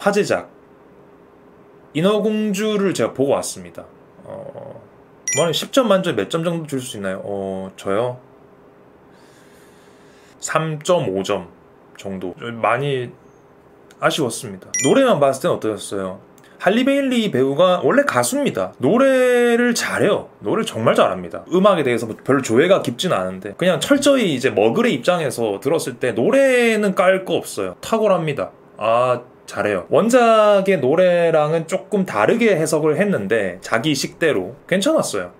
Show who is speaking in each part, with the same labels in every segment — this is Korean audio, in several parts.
Speaker 1: 화제작 인어공주를 제가 보고 왔습니다. 뭐 10점 만점에 몇 점 정도 줄 수 있나요? 저요? 3.5점 정도. 많이 아쉬웠습니다. 노래만 봤을 땐 어떠셨어요? 할리 베일리 배우가 원래 가수입니다. 노래를 잘해요. 노래를 정말 잘합니다. 음악에 대해서 별로 조예가 깊지는 않은데 그냥 철저히 이제 머글의 입장에서 들었을 때 노래는 깔 거 없어요. 탁월합니다. 잘해요. 원작의 노래랑은 조금 다르게 해석을 했는데 자기 식대로 괜찮았어요.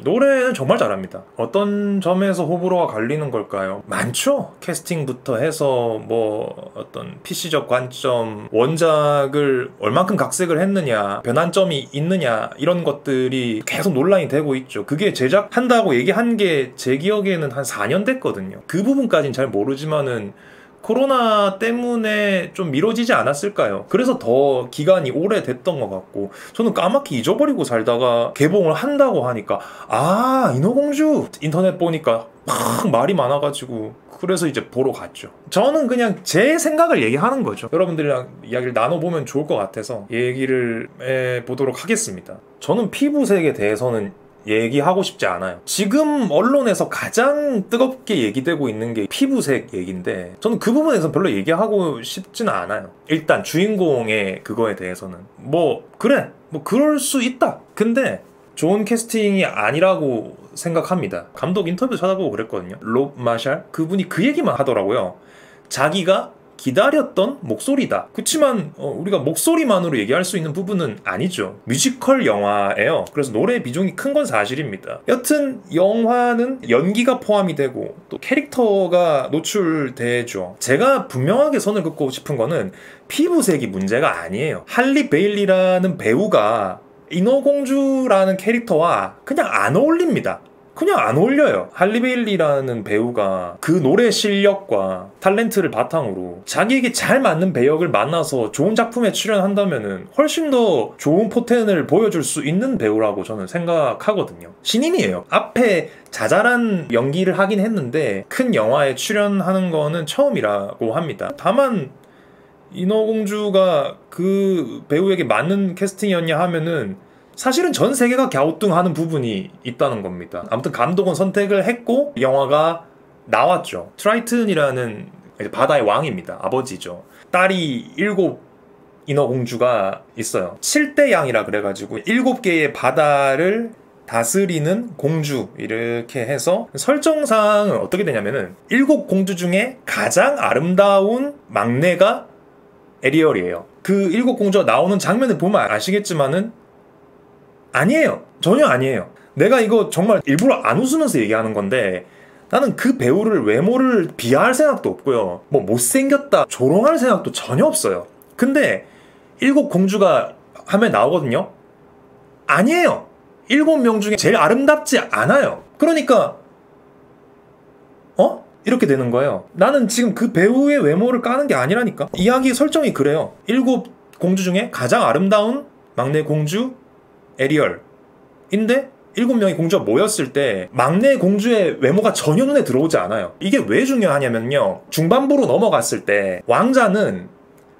Speaker 1: 노래는 정말 잘합니다. 어떤 점에서 호불호가 갈리는 걸까요? 많죠. 캐스팅부터 해서 뭐 어떤 PC적 관점, 원작을 얼만큼 각색을 했느냐, 변환점이 있느냐, 이런 것들이 계속 논란이 되고 있죠. 그게 제작한다고 얘기한 게 제 기억에는 한 4년 됐거든요. 그 부분까지는 잘 모르지만은 코로나 때문에 좀 미뤄지지 않았을까요? 그래서 더 기간이 오래됐던 것 같고, 저는 까맣게 잊어버리고 살다가 개봉을 한다고 하니까 인어공주! 인터넷 보니까 막 말이 많아가지고 그래서 이제 보러 갔죠. 저는 그냥 제 생각을 얘기하는 거죠. 여러분들이랑 이야기를 나눠보면 좋을 것 같아서 얘기를 해보도록 하겠습니다. 저는 피부색에 대해서는 얘기하고 싶지 않아요. 지금 언론에서 가장 뜨겁게 얘기되고 있는 게 피부색 얘기인데 저는 그 부분에서 별로 얘기하고 싶지는 않아요. 일단 주인공의 그거에 대해서는 그래 그럴 수 있다. 근데 좋은 캐스팅이 아니라고 생각합니다. 감독 인터뷰 찾아보고 그랬거든요. 롭 마샬 그분이 그 얘기만 하더라고요. 자기가 기다렸던 목소리다. 그치만 우리가 목소리만으로 얘기할 수 있는 부분은 아니죠. 뮤지컬 영화예요. 그래서 노래 비중이 큰 건 사실입니다. 여튼 영화는 연기가 포함이 되고 또 캐릭터가 노출되죠. 제가 분명하게 선을 긋고 싶은 거는 피부색이 문제가 아니에요. 할리 베일리라는 배우가 인어공주라는 캐릭터와 그냥 안 어울립니다. 그냥 안 어울려요. 할리 베일리라는 배우가 그 노래 실력과 탤런트를 바탕으로 자기에게 잘 맞는 배역을 만나서 좋은 작품에 출연한다면은 훨씬 더 좋은 포텐을 보여줄 수 있는 배우라고 저는 생각하거든요. 신인이에요. 앞에 자잘한 연기를 하긴 했는데 큰 영화에 출연하는 거는 처음이라고 합니다. 다만 인어공주가 그 배우에게 맞는 캐스팅이었냐 하면은 사실은 전 세계가 갸우뚱하는 부분이 있다는 겁니다. 아무튼 감독은 선택을 했고 영화가 나왔죠. 트라이튼이라는 바다의 왕입니다. 아버지죠. 딸이 7 인어공주가 있어요. 7대 양이라 그래가지고 7개의 바다를 다스리는 공주 이렇게 해서 설정상은 어떻게 되냐면은 7 공주 중에 가장 아름다운 막내가 에리얼이에요. 그 7 공주가 나오는 장면을 보면 아시겠지만은 아니에요. 전혀 아니에요. 내가 이거 정말 일부러 안 웃으면서 얘기하는 건데 나는 그 배우를 외모를 비하할 생각도 없고요. 못생겼다, 조롱할 생각도 전혀 없어요. 근데 7 공주가 화면에 나오거든요. 아니에요. 7명 중에 제일 아름답지 않아요. 그러니까 이렇게 되는 거예요. 나는 지금 그 배우의 외모를 까는 게 아니라니까. 이야기 설정이 그래요. 7 공주 중에 가장 아름다운 막내 공주 에리얼인데 7명의 공주가 모였을 때 막내 공주의 외모가 전혀 눈에 들어오지 않아요. 이게 왜 중요하냐면요. 중반부로 넘어갔을 때 왕자는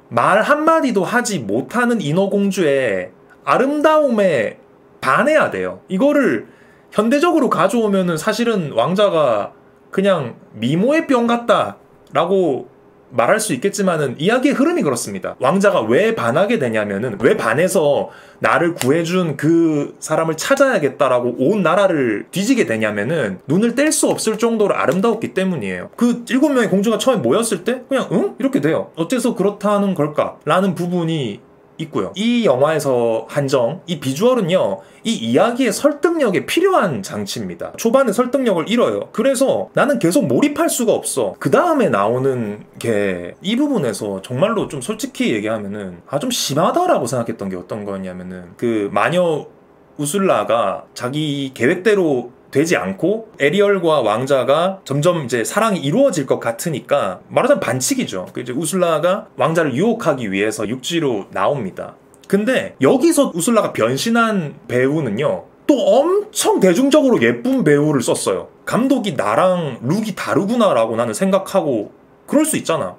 Speaker 1: 말 한마디도 하지 못하는 인어공주의 아름다움에 반해야 돼요. 이거를 현대적으로 가져오면은 사실은 왕자가 그냥 미모의 병 같다 라고 말할 수 있겠지만은 이야기의 흐름이 그렇습니다. 왕자가 왜 반하게 되냐면은 왜 반해서 나를 구해준 그 사람을 찾아야겠다라고 온 나라를 뒤지게 되냐면은 눈을 뗄 수 없을 정도로 아름다웠기 때문이에요. 그 7명의 공주가 처음에 모였을 때 그냥 응? 이렇게 돼요. 어째서 그렇다는 걸까? 라는 부분이 있고요. 이 영화에서 한정, 이 비주얼은요, 이 이야기의 설득력에 필요한 장치입니다. 초반에 설득력을 잃어요. 그래서 나는 계속 몰입할 수가 없어. 그 다음에 나오는 게 이 부분에서 정말로 좀 솔직히 얘기하면은 좀 심하다라고 생각했던 게 어떤 거였냐면은 그 마녀 우술라가 자기 계획대로 되지 않고 에리얼과 왕자가 점점 이제 사랑이 이루어질 것 같으니까 말하자면 반칙이죠. 이제 우술라가 왕자를 유혹하기 위해서 육지로 나옵니다. 근데 여기서 우술라가 변신한 배우는요, 또 엄청 대중적으로 예쁜 배우를 썼어요. 감독이 나랑 룩이 다르구나라고 나는 생각하고 그럴 수 있잖아.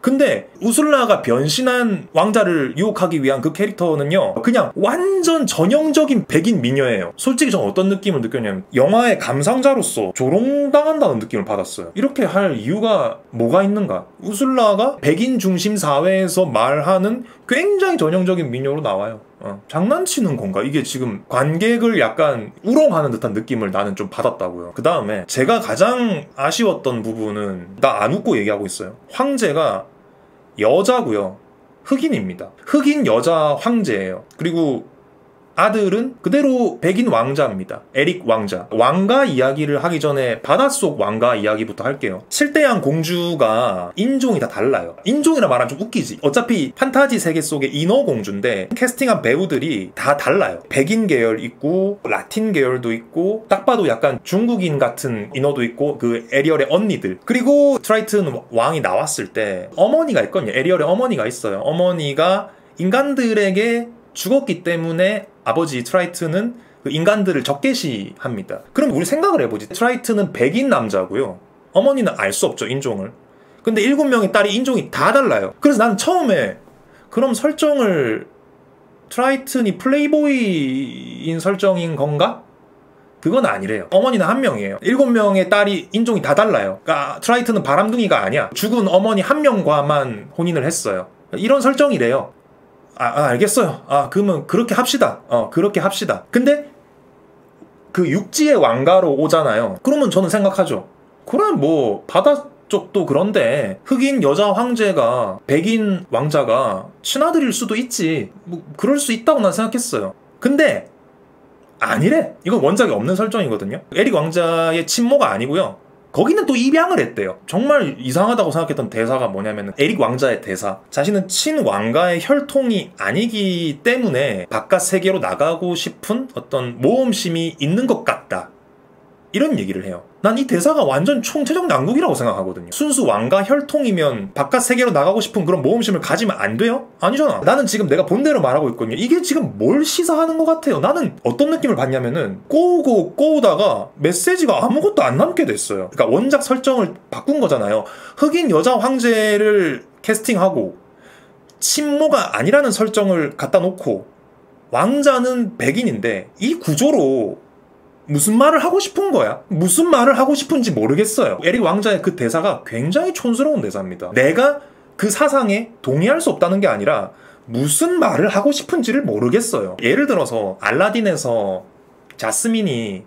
Speaker 1: 근데 우슬라가 변신한 왕자를 유혹하기 위한 그 캐릭터는요, 그냥 완전 전형적인 백인 미녀예요. 솔직히 전 어떤 느낌을 느꼈냐면 영화의 감상자로서 조롱당한다는 느낌을 받았어요. 이렇게 할 이유가 뭐가 있는가? 우슬라가 백인 중심 사회에서 말하는 굉장히 전형적인 미녀로 나와요. 장난치는 건가? 이게 지금 관객을 약간 우롱하는 듯한 느낌을 나는 좀 받았다고요. 그 다음에 제가 가장 아쉬웠던 부분은, 나 안 웃고 얘기하고 있어요. 황제가 여자고요. 흑인입니다. 흑인 여자 황제예요. 그리고 아들은 그대로 백인 왕자입니다. 에릭 왕자. 왕가 이야기를 하기 전에 바닷속 왕가 이야기부터 할게요. 7대양 공주가 인종이 다 달라요. 인종이라 말하면 좀 웃기지. 어차피 판타지 세계 속의 인어공주인데 캐스팅한 배우들이 다 달라요. 백인 계열 있고 라틴 계열도 있고 딱 봐도 약간 중국인 같은 인어도 있고 그 에리얼의 언니들. 그리고 트라이튼 왕이 나왔을 때 어머니가 있거든요. 에리얼의 어머니가 있어요. 어머니가 인간들에게 죽었기 때문에 아버지 트라이튼은 그 인간들을 적개시합니다. 그럼 우리 생각을 해보지. 트라이튼은 백인 남자고요. 어머니는 알 수 없죠, 인종을. 근데 7명의 딸이 인종이 다 달라요. 그래서 나는 처음에 그럼 설정을 트라이튼이 플레이보이인 설정인 건가? 그건 아니래요. 어머니는 한 명이에요. 7명의 딸이 인종이 다 달라요. 그러니까 트라이튼은 바람둥이가 아니야. 죽은 어머니 한 명과만 혼인을 했어요. 이런 설정이래요. 알겠어요. 그러면 그렇게 합시다. 그렇게 합시다. 근데 그 육지의 왕가로 오잖아요. 그러면 저는 생각하죠. 그럼 뭐 바다 쪽도 그런데 흑인 여자 황제가 백인 왕자가 친아들일 수도 있지. 뭐 그럴 수 있다고 난 생각했어요. 근데 아니래. 이건 원작에 없는 설정이거든요. 에릭 왕자의 친모가 아니고요. 거기는 또 입양을 했대요. 정말 이상하다고 생각했던 대사가 뭐냐면 에릭 왕자의 대사. 자신은 친왕가의 혈통이 아니기 때문에 바깥 세계로 나가고 싶은 어떤 모험심이 있는 것 같다. 이런 얘기를 해요. 난 이 대사가 완전 총체적 난국이라고 생각하거든요. 순수 왕가 혈통이면 바깥 세계로 나가고 싶은 그런 모험심을 가지면 안 돼요? 아니잖아. 나는 지금 내가 본대로 말하고 있거든요. 이게 지금 뭘 시사하는 것 같아요? 나는 어떤 느낌을 받냐면은 꼬우고 꼬우다가 메시지가 아무것도 안 남게 됐어요. 그러니까 원작 설정을 바꾼 거잖아요. 흑인 여자 황제를 캐스팅하고 친모가 아니라는 설정을 갖다 놓고 왕자는 백인인데 이 구조로 무슨 말을 하고 싶은 거야? 무슨 말을 하고 싶은지 모르겠어요. 에릭 왕자의 그 대사가 굉장히 촌스러운 대사입니다. 내가 그 사상에 동의할 수 없다는 게 아니라 무슨 말을 하고 싶은지를 모르겠어요. 예를 들어서 알라딘에서 자스민이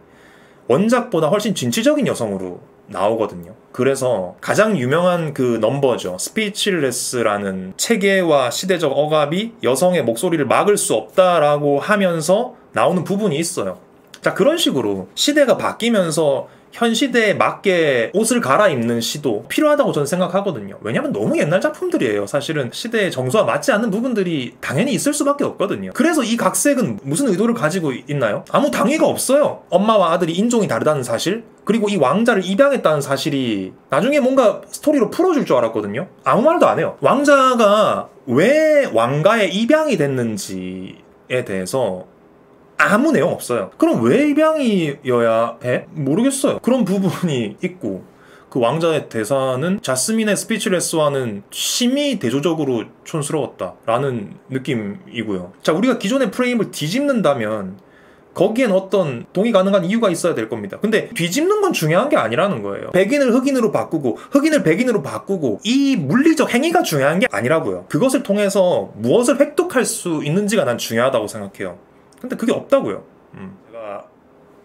Speaker 1: 원작보다 훨씬 진취적인 여성으로 나오거든요. 그래서 가장 유명한 그 넘버죠. 스피치레스라는 체계와 시대적 억압이 여성의 목소리를 막을 수 없다라고 하면서 나오는 부분이 있어요. 자, 그런 식으로 시대가 바뀌면서 현 시대에 맞게 옷을 갈아입는 시도 필요하다고 저는 생각하거든요. 왜냐면 너무 옛날 작품들이에요. 사실은 시대의 정서와 맞지 않는 부분들이 당연히 있을 수밖에 없거든요. 그래서 이 각색은 무슨 의도를 가지고 있나요? 아무 당위가 없어요. 엄마와 아들이 인종이 다르다는 사실, 그리고 이 왕자를 입양했다는 사실이 나중에 뭔가 스토리로 풀어줄 줄 알았거든요. 아무 말도 안 해요. 왕자가 왜 왕가에 입양이 됐는지에 대해서 아무 내용 없어요. 그럼 왜 입양이어야 해? 모르겠어요. 그런 부분이 있고, 그 왕자의 대사는 자스민의 스피치레스와는 심히 대조적으로 촌스러웠다라는 느낌이고요. 자, 우리가 기존의 프레임을 뒤집는다면 거기엔 어떤 동의 가능한 이유가 있어야 될 겁니다. 근데 뒤집는 건 중요한 게 아니라는 거예요. 백인을 흑인으로 바꾸고 흑인을 백인으로 바꾸고 이 물리적 행위가 중요한 게 아니라고요. 그것을 통해서 무엇을 획득할 수 있는지가 난 중요하다고 생각해요. 근데 그게 없다고요.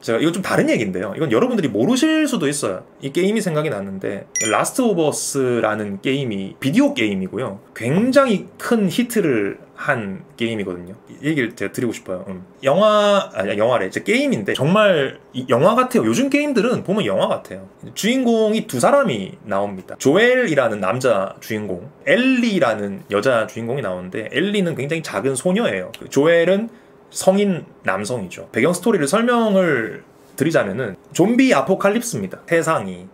Speaker 1: 제가 이건 좀 다른 얘기인데요. 이건 여러분들이 모르실 수도 있어요. 이 게임이 생각이 났는데 라스트 오브 어스라는 게임이 비디오 게임이고요. 굉장히 큰 히트를 한 게임이거든요. 이 얘기를 제가 드리고 싶어요. 영화래. 이제 게임인데 정말 영화 같아요. 요즘 게임들은 보면 영화 같아요. 주인공이 두 사람이 나옵니다. 조엘이라는 남자 주인공, 엘리라는 여자 주인공이 나오는데 엘리는 굉장히 작은 소녀예요. 조엘은 성인 남성이죠. 배경 스토리를 설명을 드리자면은 좀비 아포칼립스입니다. 세상이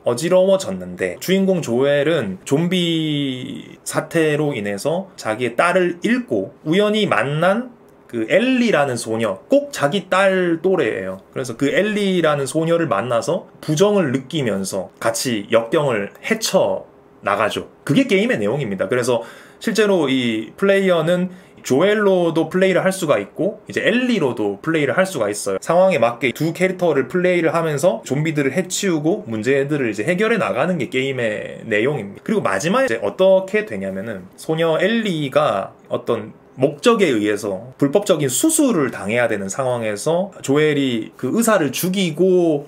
Speaker 1: 어지러워졌는데 주인공 조엘은 좀비 사태로 인해서 자기의 딸을 잃고 우연히 만난 그 엘리라는 소녀, 꼭 자기 딸 또래예요. 그래서 그 엘리라는 소녀를 만나서 부정을 느끼면서 같이 역경을 헤쳐 나가죠. 그게 게임의 내용입니다. 그래서 실제로 이 플레이어는 조엘로도 플레이를 할 수가 있고 이제 엘리로도 플레이를 할 수가 있어요. 상황에 맞게 두 캐릭터를 플레이를 하면서 좀비들을 해치우고 문제들을 이제 해결해 나가는 게 게임의 내용입니다. 그리고 마지막에 이제 어떻게 되냐면은 소녀 엘리가 어떤 목적에 의해서 불법적인 수술을 당해야 되는 상황에서 조엘이 그 의사를 죽이고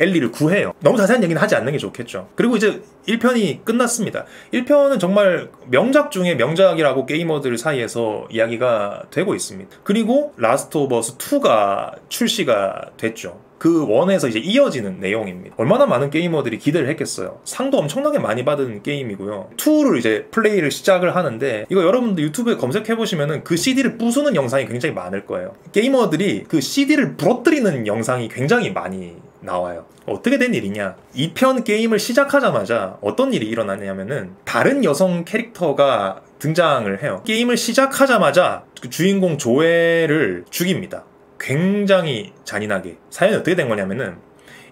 Speaker 1: 엘리를 구해요. 너무 자세한 얘기는 하지 않는 게 좋겠죠. 그리고 이제 1편이 끝났습니다. 1편은 정말 명작 중에 명작이라고 게이머들 사이에서 이야기가 되고 있습니다. 그리고 라스트 오브 어스 2가 출시가 됐죠. 그 1에서 이제 이어지는 내용입니다. 얼마나 많은 게이머들이 기대를 했겠어요. 상도 엄청나게 많이 받은 게임이고요. 2를 이제 플레이를 시작을 하는데 이거 여러분들 유튜브에 검색해보시면은 그 CD를 부수는 영상이 굉장히 많을 거예요. 게이머들이 그 CD를 부러뜨리는 영상이 굉장히 많이 나와요. 어떻게 된 일이냐? 2편 게임을 시작하자마자 어떤 일이 일어나냐면은 다른 여성 캐릭터가 등장을 해요. 게임을 시작하자마자 그 주인공 조엘을 죽입니다. 굉장히 잔인하게. 사연이 어떻게 된 거냐면은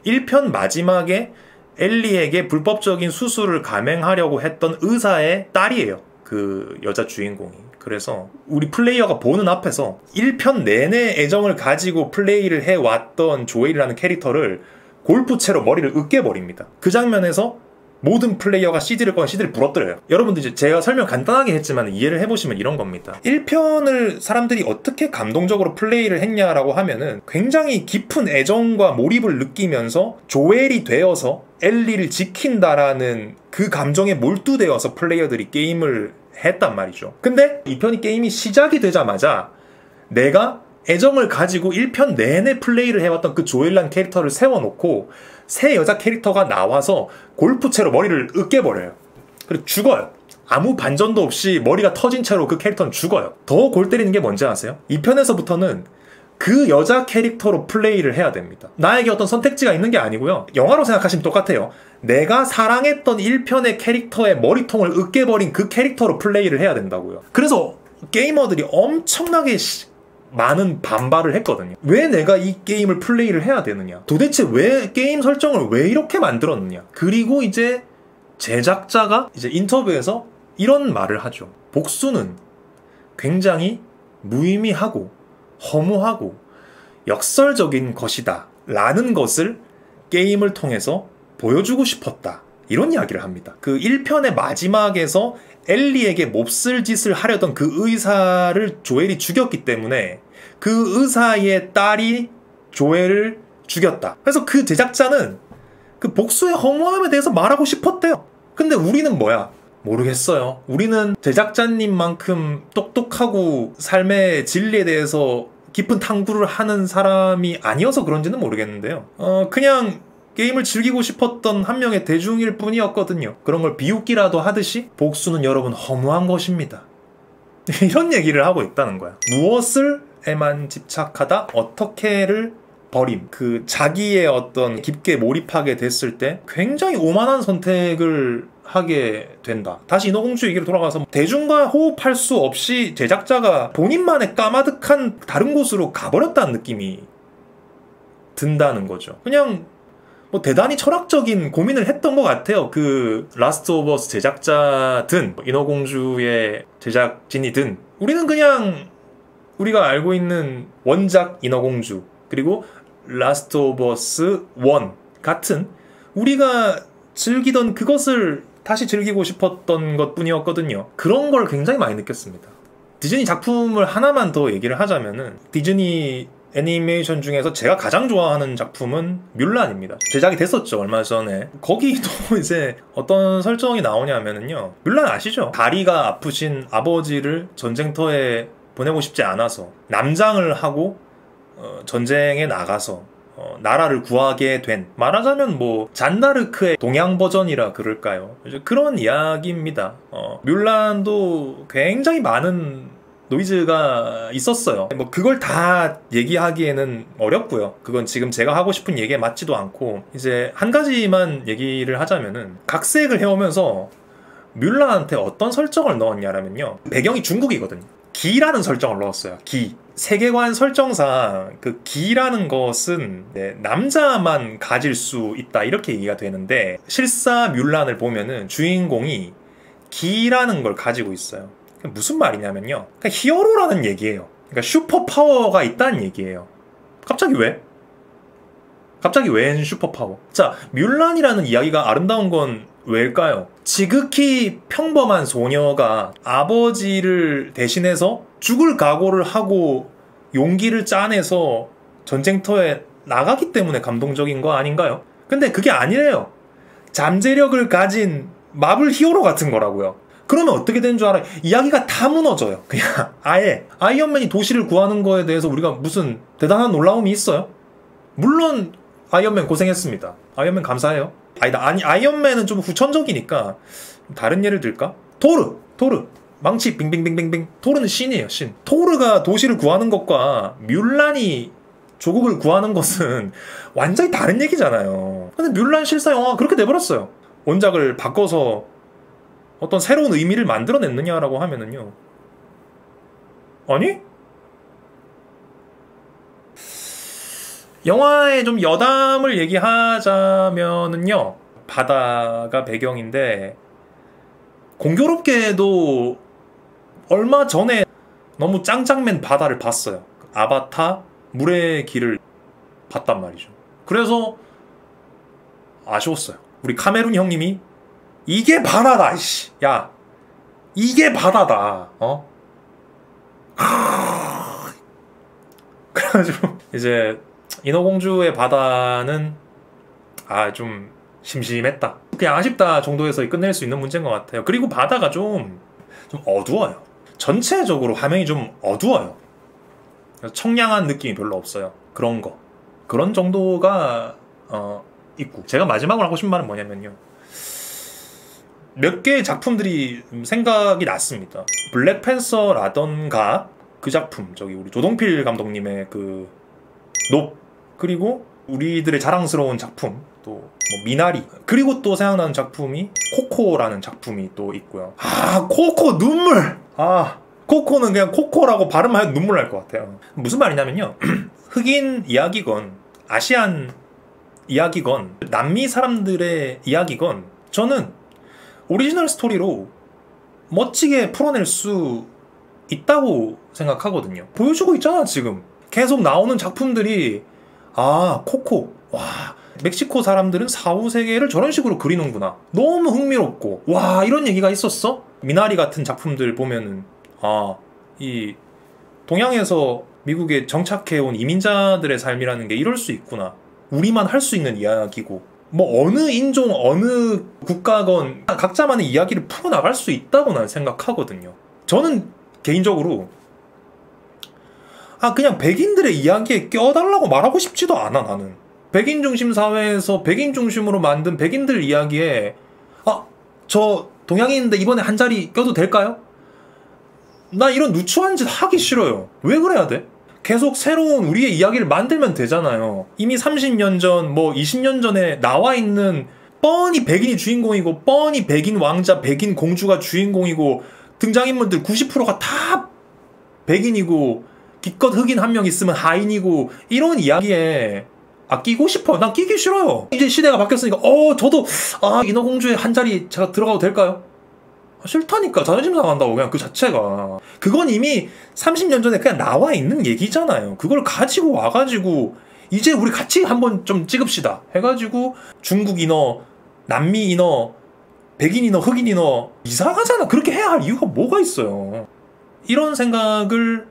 Speaker 1: 1편 마지막에 엘리에게 불법적인 수술을 감행하려고 했던 의사의 딸이에요. 그 여자 주인공이. 그래서 우리 플레이어가 보는 앞에서 1편 내내 애정을 가지고 플레이를 해왔던 조엘이라는 캐릭터를 골프채로 머리를 으깨버립니다. 그 장면에서 모든 플레이어가 CD를 꺼내 CD를 부러뜨려요. 여러분들 이제 제가 설명 간단하게 했지만 이해를 해보시면 이런 겁니다. 1편을 사람들이 어떻게 감동적으로 플레이를 했냐라고 하면은 굉장히 깊은 애정과 몰입을 느끼면서 조엘이 되어서 엘리를 지킨다라는 그 감정에 몰두되어서 플레이어들이 게임을 했단 말이죠. 근데 2편이 게임이 시작이 되자마자 내가 애정을 가지고 1편 내내 플레이를 해왔던 그 조엘란 캐릭터를 세워놓고 새 여자 캐릭터가 나와서 골프채로 머리를 으깨버려요. 그리고 죽어요. 아무 반전도 없이 머리가 터진 채로 그 캐릭터는 죽어요. 더 골 때리는 게 뭔지 아세요? 2편에서부터는 그 여자 캐릭터로 플레이를 해야 됩니다. 나에게 어떤 선택지가 있는 게 아니고요. 영화로 생각하시면 똑같아요. 내가 사랑했던 1편의 캐릭터의 머리통을 으깨버린 그 캐릭터로 플레이를 해야 된다고요. 그래서 게이머들이 엄청나게 많은 반발을 했거든요. 왜 내가 이 게임을 플레이를 해야 되느냐? 도대체 왜 게임 설정을 왜 이렇게 만들었느냐? 그리고 이제 제작자가 이제 인터뷰에서 이런 말을 하죠. 복수는 굉장히 무의미하고 허무하고 역설적인 것이다 라는 것을 게임을 통해서 보여주고 싶었다. 이런 이야기를 합니다. 그 1편의 마지막에서 엘리에게 몹쓸 짓을 하려던 그 의사를 조엘이 죽였기 때문에 그 의사의 딸이 조엘을 죽였다. 그래서 그 제작자는 그 복수의 허무함에 대해서 말하고 싶었대요. 근데 우리는 뭐야? 모르겠어요. 우리는 제작자님만큼 똑똑하고 삶의 진리에 대해서 깊은 탐구를 하는 사람이 아니어서 그런지는 모르겠는데요. 그냥 게임을 즐기고 싶었던 한 명의 대중일 뿐이었거든요. 그런 걸 비웃기라도 하듯이 복수는 여러분 허무한 것입니다. 이런 얘기를 하고 있다는 거야. 무엇을에만 집착하다 어떻게를 버림. 그 자기의 어떤 깊게 몰입하게 됐을 때 굉장히 오만한 선택을 하게 된다. 다시 인어공주 얘기로 돌아가서 대중과 호흡할 수 없이 제작자가 본인만의 까마득한 다른 곳으로 가버렸다는 느낌이 든다는 거죠. 그냥 뭐 대단히 철학적인 고민을 했던 것 같아요. 그 라스트 오브 어스 제작자든 인어공주의 제작진이든 우리는 그냥 우리가 알고 있는 원작 인어공주 그리고 라스트 오브 어스 1 같은 우리가 즐기던 그것을 다시 즐기고 싶었던 것뿐이었거든요. 그런 걸 굉장히 많이 느꼈습니다. 디즈니 작품을 하나만 더 얘기를 하자면은 디즈니 애니메이션 중에서 제가 가장 좋아하는 작품은 뮬란입니다. 제작이 됐었죠, 얼마 전에. 거기도 이제 어떤 설정이 나오냐면요. 뮬란 아시죠? 다리가 아프신 아버지를 전쟁터에 보내고 싶지 않아서 남장을 하고 전쟁에 나가서 나라를 구하게 된, 말하자면 뭐 잔다르크의 동양 버전이라 그럴까요? 이제 그런 이야기입니다. 뮬란도 굉장히 많은 노이즈가 있었어요. 뭐 그걸 다 얘기하기에는 어렵고요. 그건 지금 제가 하고 싶은 얘기에 맞지도 않고, 이제 한 가지만 얘기를 하자면은 각색을 해오면서 뮬란한테 어떤 설정을 넣었냐라면요, 배경이 중국이거든요. 기라는 설정을 넣었어요. 기. 세계관 설정상 그 기라는 것은 남자만 가질 수 있다 이렇게 얘기가 되는데 실사 뮬란을 보면은 주인공이 기라는 걸 가지고 있어요. 무슨 말이냐면요. 그러니까 히어로라는 얘기예요. 그러니까 슈퍼 파워가 있다는 얘기예요. 갑자기 왜? 갑자기 웬 슈퍼 파워? 자, 뮬란이라는 이야기가 아름다운 건 왜일까요? 지극히 평범한 소녀가 아버지를 대신해서 죽을 각오를 하고 용기를 짜내서 전쟁터에 나가기 때문에 감동적인 거 아닌가요? 근데 그게 아니래요. 잠재력을 가진 마블 히어로 같은 거라고요. 그러면 어떻게 되는 줄 알아요? 이야기가 다 무너져요. 그냥 아예 아이언맨이 도시를 구하는 거에 대해서 우리가 무슨 대단한 놀라움이 있어요? 물론 아이언맨 고생했습니다. 아이언맨 감사해요. 아니 아이언맨은 좀 후천적이니까 다른 예를 들까? 토르 망치 빙빙빙빙빙. 토르는 신이에요, 신. 토르가 도시를 구하는 것과 뮬란이 조국을 구하는 것은 완전히 다른 얘기잖아요. 근데 뮬란 실사 영화가 그렇게 돼버렸어요. 원작을 바꿔서 어떤 새로운 의미를 만들어냈느냐라고 하면은요, 아니? 영화의 좀 여담을 얘기하자면은요, 바다가 배경인데 공교롭게도 얼마 전에 너무 짱짱맨 바다를 봤어요. 아바타 물의 길을 봤단 말이죠. 그래서 아쉬웠어요. 우리 카메룬 형님이 이게 바다다, 이씨. 야, 이게 바다다. 그래가지고 이제 인어공주의 바다는 좀 심심했다. 그냥 아쉽다 정도에서 끝낼 수 있는 문제인 것 같아요. 그리고 바다가 좀 어두워요. 전체적으로 화면이 좀 어두워요. 청량한 느낌이 별로 없어요. 그런 정도가 있고, 제가 마지막으로 하고 싶은 말은 뭐냐면요, 몇 개의 작품들이 생각이 났습니다. 블랙팬서라던가 그 작품, 저기 우리 조동필 감독님의 그 높, 그리고 우리들의 자랑스러운 작품 또 뭐 미나리, 그리고 또 생각나는 작품이 코코라는 작품이 또 있고요. 코코 눈물! 코코는 그냥 코코라고 발음하면 눈물 날 것 같아요. 무슨 말이냐면요, 흑인 이야기건 아시안 이야기건 남미 사람들의 이야기건 저는 오리지널 스토리로 멋지게 풀어낼 수 있다고 생각하거든요. 보여주고 있잖아 지금. 계속 나오는 작품들이 코코, 와, 멕시코 사람들은 4, 5세계를 저런 식으로 그리는구나. 너무 흥미롭고, 와, 이런 얘기가 있었어? 미나리 같은 작품들 보면은 이 동양에서 미국에 정착해온 이민자들의 삶이라는 게 이럴 수 있구나. 우리만 할 수 있는 이야기고, 뭐 어느 인종, 어느 국가건 각자만의 이야기를 풀어나갈 수 있다고 난 생각하거든요. 저는 개인적으로 그냥 백인들의 이야기에 껴달라고 말하고 싶지도 않아. 나는 백인 중심 사회에서 백인 중심으로 만든 백인들 이야기에 저 동양인인데 이번에 한 자리 껴도 될까요? 나 이런 누추한 짓 하기 싫어요. 왜 그래야 돼? 계속 새로운 우리의 이야기를 만들면 되잖아요. 이미 30년 전, 뭐 20년 전에 나와 있는, 뻔히 백인이 주인공이고 뻔히 백인 왕자, 백인 공주가 주인공이고 등장인물들 90%가 다 백인이고 기껏 흑인 한 명 있으면 하인이고, 이런 이야기에 끼고 싶어요. 난 끼기 싫어요. 이제 시대가 바뀌었으니까 저도 인어공주의 한 자리 제가 들어가도 될까요? 싫다니까. 자존심 상한다고. 그냥 그 자체가. 그건 이미 30년 전에 그냥 나와 있는 얘기잖아요. 그걸 가지고 와가지고 이제 우리 같이 한번 좀 찍읍시다 해가지고 중국 인어, 남미 인어, 백인 인어, 흑인 인어 이상하잖아. 그렇게 해야 할 이유가 뭐가 있어요. 이런 생각을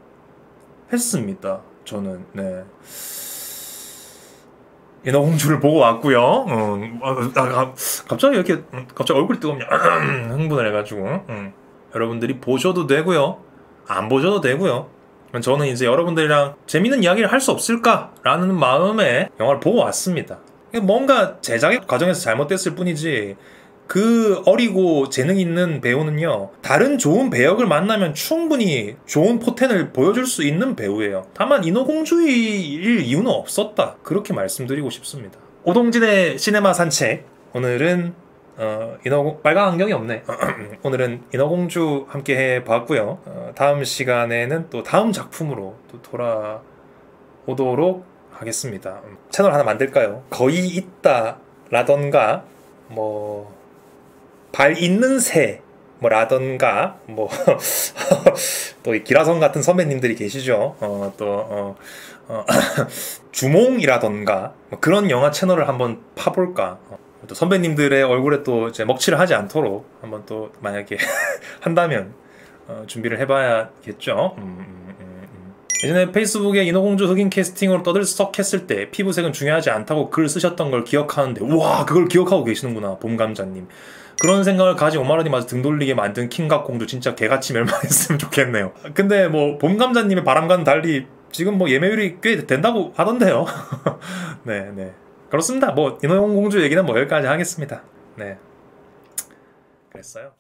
Speaker 1: 했습니다. 저는. 네. 인어공주를 보고 왔고요. 갑자기 이렇게 갑자기 얼굴이 뜨겁냐 흥분을 해가지고 여러분들이 보셔도 되고요, 안 보셔도 되고요. 저는 이제 여러분들이랑 재밌는 이야기를 할 수 없을까라는 마음에 영화를 보고 왔습니다. 뭔가 제작의 과정에서 잘못됐을 뿐이지, 그 어리고 재능 있는 배우는요, 다른 좋은 배역을 만나면 충분히 좋은 포텐을 보여줄 수 있는 배우예요. 다만 인어공주일 이유는 없었다, 그렇게 말씀드리고 싶습니다. 오동진의 시네마 산책, 오늘은 빨간 안경이 없네. 오늘은 인어공주 함께 해봤고요. 다음 시간에는 또 다음 작품으로 또 돌아오도록 하겠습니다. 채널 하나 만들까요? 거의 있다 라던가 뭐 발 있는 새 뭐라던가 뭐 또 기라성 같은 선배님들이 계시죠. 주몽이라던가 뭐 그런 영화 채널을 한번 파볼까. 또 선배님들의 얼굴에 또 이제 먹칠을 하지 않도록 한번 또 만약에 한다면 준비를 해봐야겠죠. 예전에 페이스북에 인어공주 흑인 캐스팅으로 떠들썩했을 때 피부색은 중요하지 않다고 글 쓰셨던 걸 기억하는데, 우와, 그걸 기억하고 계시는구나, 봄감자님. 그런 생각을 가진 오마르니 마저 등 돌리게 만든 킹각공주 진짜 개같이 멸망했으면 좋겠네요. 근데 뭐 봄감자님의 바람과는 달리 지금 뭐 예매율이 꽤 된다고 하던데요. 네. 그렇습니다. 뭐 인어공주 얘기는 뭐 여기까지 하겠습니다. 네, 그랬어요.